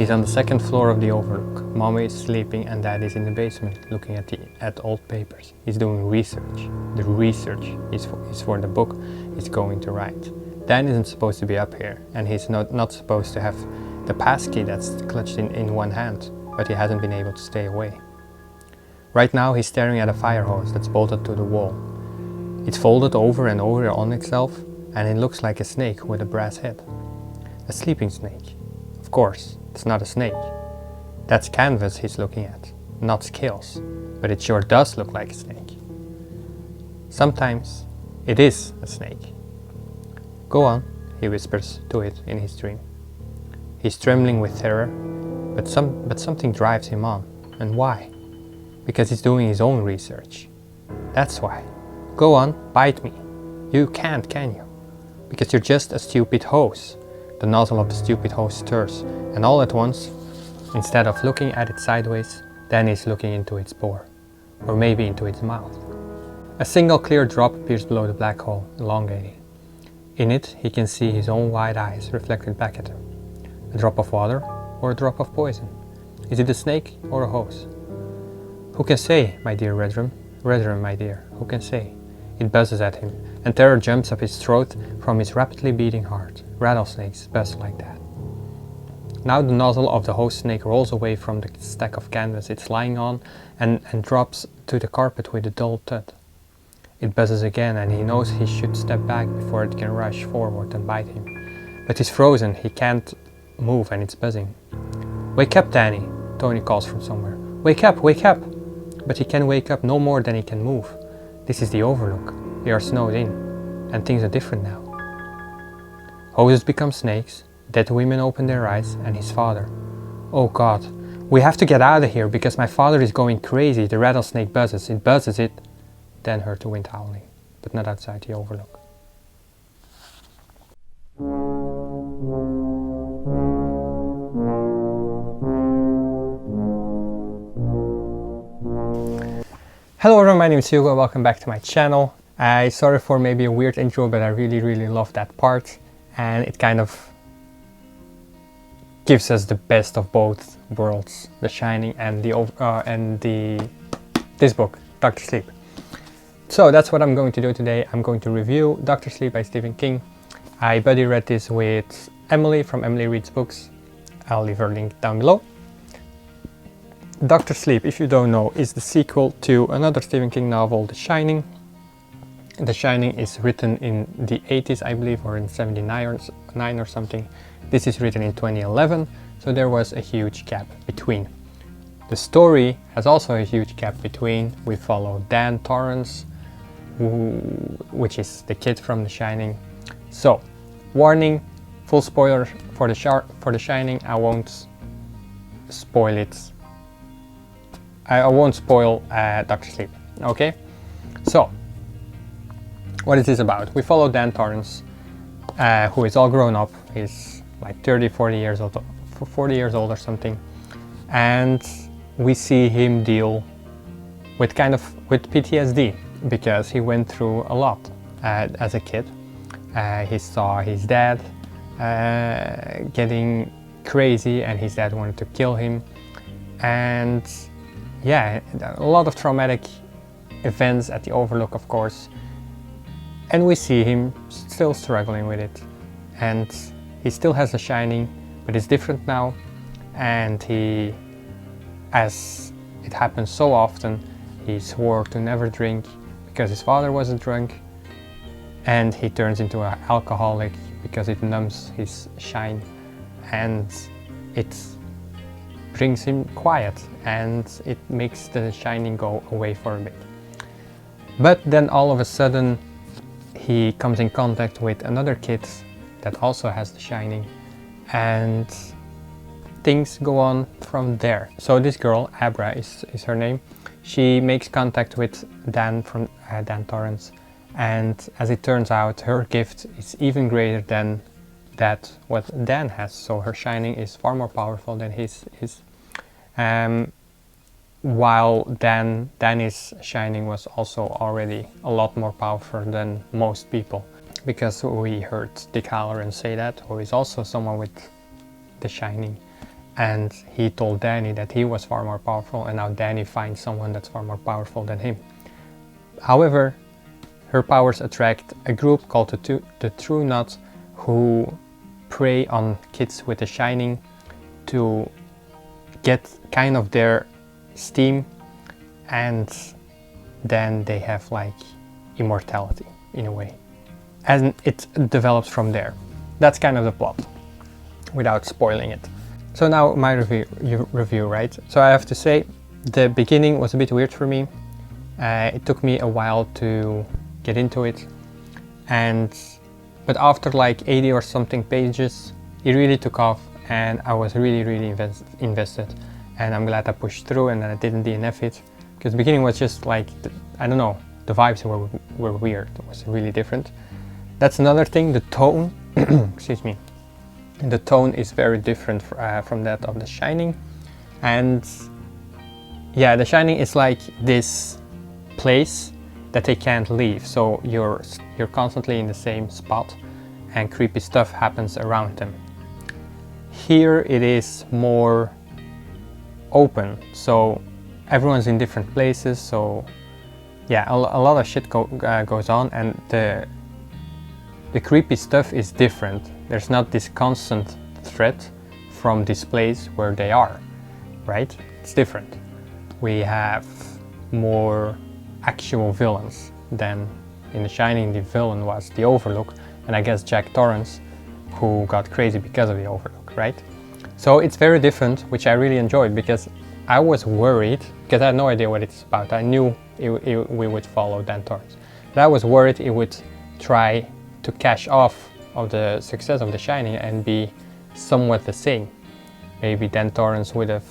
He's on the second floor of the Overlook. Mommy is sleeping and Dad is in the basement looking at old papers. He's doing research. The research is for the book he's going to write. Dan isn't supposed to be up here, and he's not supposed to have the passkey that's clutched in one hand, but he hasn't been able to stay away. Right now he's staring at a fire hose that's bolted to the wall. It's folded over and over on itself, and it looks like a snake with a brass head. A sleeping snake. Of course, it's not a snake. That's canvas he's looking at, not scales, but it sure does look like a snake. Sometimes it is a snake. Go on, he whispers to it in his dream. He's trembling with terror, but something drives him on. And why? Because he's doing his own research. That's why. Go on, bite me. You can't, can you? Because you're just a stupid hose. The nozzle of the stupid hose stirs, and all at once, instead of looking at it sideways, Danny's looking into its bore, or maybe into its mouth. A single clear drop appears below the black hole, elongating. In it, he can see his own wide eyes reflected back at him. A drop of water, or a drop of poison? Is it a snake or a hose? Who can say, my dear Redrum? Redrum, my dear, who can say? It buzzes at him, and terror jumps up his throat from his rapidly beating heart. Rattlesnakes buzz like that. Now the nozzle of the hose snake rolls away from the stack of canvas it's lying on and drops to the carpet with a dull thud. It buzzes again, and he knows he should step back before it can rush forward and bite him. But he's frozen, he can't move, and it's buzzing. Wake up, Danny, Tony calls from somewhere. Wake up, wake up! But he can wake up no more than he can move. This is the Overlook. We are snowed in, and things are different now. Hoses become snakes, dead women open their eyes, and his father. Oh God, we have to get out of here because my father is going crazy. The rattlesnake buzzes, it. Then heard the wind howling, but not outside the Overlook. Hello everyone, my name is Hugo, welcome back to my channel. Sorry for maybe a weird intro, but I really love that part, and it kind of gives us the best of both worlds, The Shining and this book, Dr. Sleep. So that's what I'm going to do today. I'm going to review Dr. Sleep by Stephen King. I buddy read this with Emily from Emily Reads Books. I'll leave her link down below. Dr. Sleep, if you don't know, is the sequel to another Stephen King novel, The Shining. The Shining is written in the 80s, I believe, or in 79 or something. This is written in 2011, so there was a huge gap between. The story has also a huge gap between. We follow Dan Torrance, which is the kid from The Shining. So, warning, full spoiler for The Shining. I won't spoil it. I won't spoil Dr. Sleep, okay? So, what is this about? We follow Dan Torrance, who is all grown up. He's like 40 years old or something. And we see him deal with with PTSD because he went through a lot as a kid. He saw his dad getting crazy, and his dad wanted to kill him. And yeah, a lot of traumatic events at the Overlook, of course. And we see him still struggling with it. And he still has The Shining, but it's different now. And he, as it happens so often, he swore to never drink because his father wasn't drunk. And he turns into an alcoholic because it numbs his shine. And it brings him quiet, and it makes The Shining go away for a bit. But then all of a sudden he comes in contact with another kid that also has The Shining, and things go on from there. So this girl, Abra is her name, she makes contact with Dan from Dan Torrance, and as it turns out, her gift is even greater than what Dan has. So her Shining is far more powerful than his. While Danny's Shining was also already a lot more powerful than most people, because we heard Dick Halloran say that, who is also someone with The Shining, and he told Danny that he was far more powerful, and now Danny finds someone that's far more powerful than him. However, her powers attract a group called the True Knots, who prey on kids with the Shining to get kind of their steam, and then they have like immortality in a way, and it develops from there. That's kind of the plot, without spoiling it. So now my review, right? So I have to say, the beginning was a bit weird for me. It took me a while to get into it, but after like 80 or something pages, it really took off, and I was really invested, and I'm glad I pushed through and I didn't DNF it, because the beginning was just like, I don't know, the vibes were weird. It was really different. That's another thing, the tone, excuse me, the tone is very different from that of The Shining. And yeah, The Shining is like this place that they can't leave, so you're constantly in the same spot and creepy stuff happens around them. Here it is more open, so everyone's in different places, so yeah, a lot of shit goes on, and the creepy stuff is different. There's not this constant threat from this place where they are, right? It's different. We have more actual villains than in The Shining. The villain was the Overlook, and I guess Jack Torrance, who got crazy because of the Overlook, right? So it's very different, which I really enjoyed, because I was worried, because I had no idea what it's about. I knew we would follow Dan Torrance, but I was worried it would try to cash off of the success of The Shining and be somewhat the same. Maybe Dan Torrance would have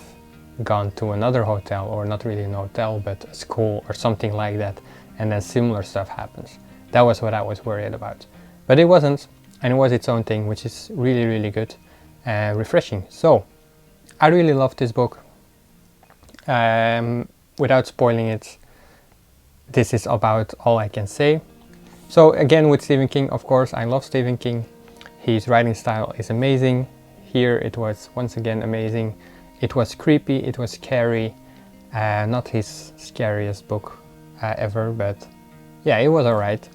gone to another hotel, or not really an hotel, but a school or something like that, and then similar stuff happens. That was what I was worried about. But it wasn't, and it was its own thing, which is really good and refreshing. So I really loved this book. Without spoiling it, this is about all I can say. So again, with Stephen King, of course, I love Stephen King. His writing style is amazing. Here it was once again amazing. It was creepy, it was scary. Not his scariest book ever, but yeah, it was alright.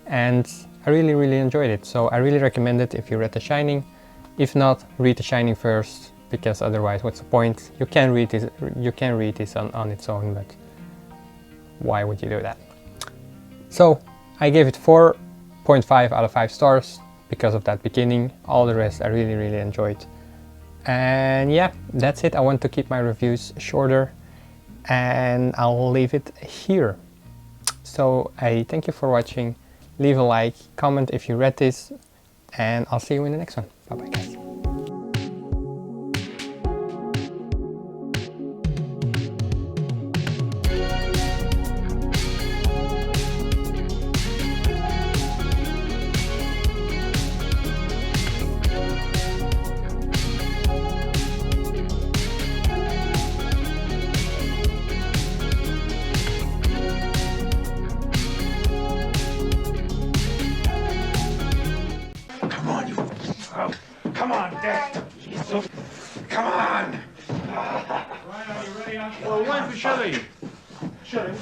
And I really enjoyed it. So I really recommend it if you read The Shining. If not, read The Shining first, because otherwise what's the point? You can read this on its own, but why would you do that? So I gave it 4.5 out of 5 stars because of that beginning. All the rest I really enjoyed. And yeah, that's it. I want to keep my reviews shorter, and I'll leave it here. So I thank you for watching. Leave a like, comment if you read this, and I'll see you in the next one. Bye bye guys. Come on, Dad. Come on. Ryan, are you ready? Well, one for Shelley. Shelley,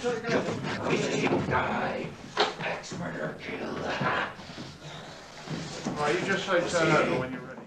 Die. Ex-murder kill. All right, you just say turn over when you're ready.